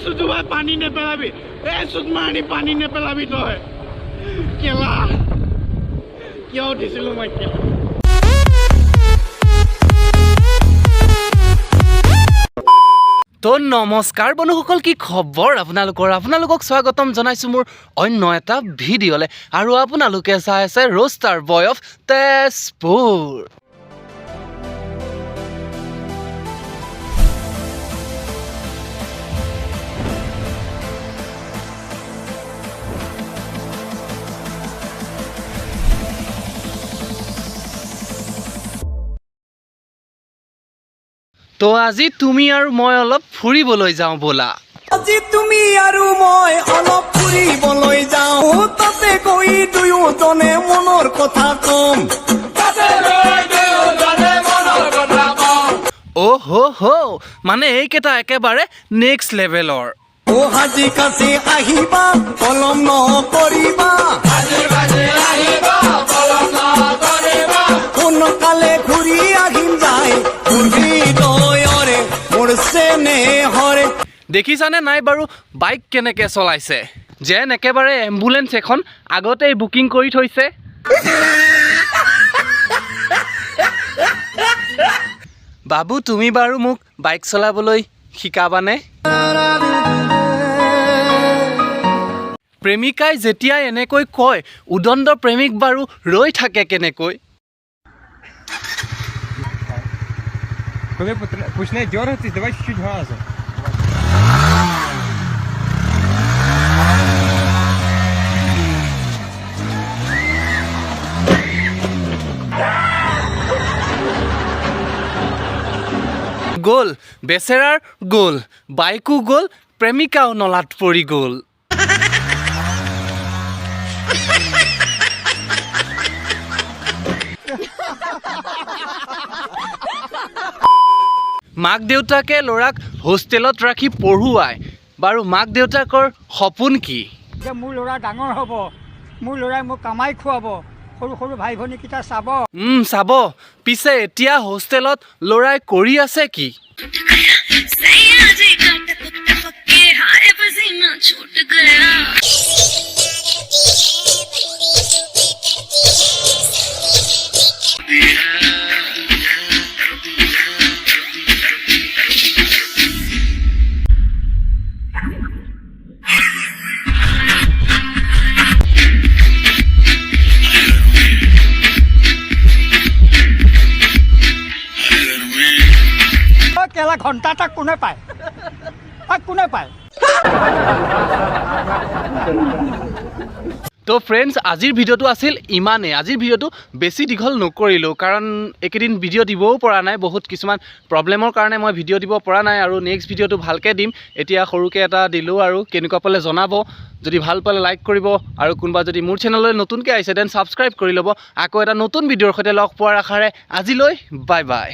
সুজুবাই পানী নেপেলাবি সুজমানি পানী নেপেলাবি তই কেলা কিয় দিছিলো মই কেলা তো নমস্কাৰ বন্ধুসকল কি খবৰ আপোনালোকক স্বাগতম জনাইছো মোৰ অন্য এটা ভিডিঅ'লে আৰু আপোনালোকে চাই আছে ৰোষ্টাৰ বয় অফ তেজপুৰ তো আজি তুমি আৰু মই অলপ ফুৰিবলৈ যাওঁ বলা আজি তুমি আৰু মই অলপ ফুৰিবলৈ যাওঁ তাতে গৈ দুয়োজনে মনৰ কথা কম অ' মানে এইকেইটা একেবাৰে নেক্সট লেভেলৰ অ হাজি কাছে আহিবা কলম নকৰিবা সোনকালে ঘূৰি আহিম যায় হৃদয়ৰে মোৰ চেনেহৰে দেখিছানে নাই বাৰু বাইক কেনেকৈ চলাইছে যেন একেবাৰে এম্বুলেন্স এখন আগতেই বুকিং কৰি থৈছে বাবু তুমি বাৰু মোক বাইক চলাবলৈ শিকাবানে প্ৰেমিকাই যেতিয়া এনেকৈ কয় উদণ্ড প্ৰেমিক বাৰু ৰৈ থাকে কেনেকৈ Начинай дергаться, давай чуть-чуть газу. গ'ল বেচেৰাৰ গ'ল বাইকো গ'ল প্ৰেমিকাও নলাত পৰি গ'ল মাক দেউতাকে ল'ৰাক হোষ্টেলত ৰাখি পঢ়ুৱায় বাৰু মাক দেউতাকৰ সপোন কি যে মোৰ ল'ৰা ডাঙৰ হ'ব মোৰ ল'ৰাই মোক কামাই খুৱাব সৰু সৰু ভাই ভনীকেইটা চাব চাব পিছে এতিয়া হোষ্টেলত ল'ৰাই কৰি আছে কি কেলা ঘণ্টা তাক কোনে পায় তো ফ্ৰেণ্ডছ আজিৰ ভিডিঅ'টো আছিল ইমানেই আজিৰ ভিডিঅ'টো বেছি দীঘল নকৰিলোঁ কাৰণ এইকেইদিন ভিডিঅ' দিবও পৰা নাই বহুত কিছুমান প্ৰব্লেমৰ কাৰণে মই ভিডিঅ' দিব পৰা নাই আৰু নেক্সট ভিডিঅ'টো ভালকৈ দিম এতিয়া সৰুকৈ এটা দিলোঁ আৰু কেনেকুৱা পালে জনাব যদি ভাল পালে লাইক কৰিব আৰু কোনোবা যদি মোৰ চেনেললৈ নতুনকৈ আহিছে দেন ছাবস্ক্ৰাইব কৰি ল'ব আকৌ এটা নতুন ভিডিঅ'ৰ সৈতে লগ পোৱাৰ আশাৰে আজিলৈ বাই বাই